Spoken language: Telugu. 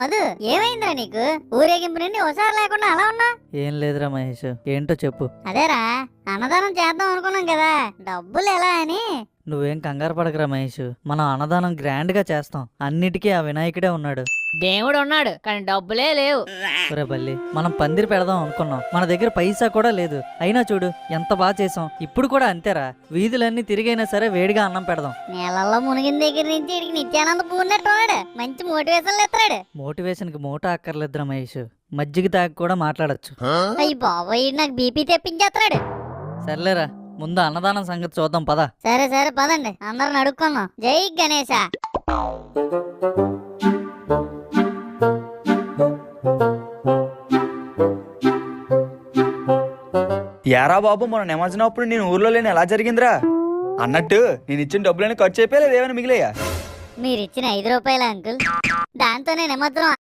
మధు, ఏమైందిరా నీకు? ఊరేగింపు నుండి ఒకసారి లేకుండా అలా ఉన్నా? ఏం లేదురా మహేష్, ఏంటో చెప్పు. అదేరా, అన్నదానం చేద్దాం అనుకున్నాం కదా, డబ్బులు ఎలా అని. నువ్వేం కంగారు పడకరా మహేష్, మనం అన్నదానం గ్రాండ్ గా చేస్తాం. అన్నిటికీ ఆ వినాయకుడే ఉన్నాడు. దేవుడు ఉన్నాడు కానీ డబ్బులే లేవు. ఒరే బల్లి, మనం పందిరి పెడదాం అనుకున్నాం, మన దగ్గర పైసా కూడా లేదు. అయినా చూడు ఎంత బాగా చేసాం. ఇప్పుడు కూడా అంతేరా, వీధులన్నీ తిరిగైనా సరే వేడిగా అన్నం పెడదాం. నీళ్ళల్లో మునిగిన దగ్గర నుంచి ఇడికి నిత్యానంద పూర్ణట్టున్నాడు. మంచి మోటివేషన్లు ఇస్తాడు. మోటివేషన్ కి మోటా అక్కర్లేదురా మహేష్, మజ్జిగ తాగి కూడా మాట్లాడచ్చు. అయ్యి బాబోయ్, నాకు బీపీ తెప్పించేస్తున్నాడు. సర్లేరా, ముందు అన్నదానం సంగతి చూద్దాం పద. సరే సరే పదండి, అందరిని అడుక్కుందాం. జై గణేశ. యారా బాబు, మన నిమజ్జనం అప్పుడు నేను ఊర్లో లేని ఎలా జరిగిందిరా? అన్నట్టు నేను ఇచ్చిన డబ్బులని ఖర్చు అయిపోయా, ఏమైనా మిగిలేయా? మీరిచ్చిన 5 రూపాయల అంకుల్, దాంతోనే నిమజ్జనం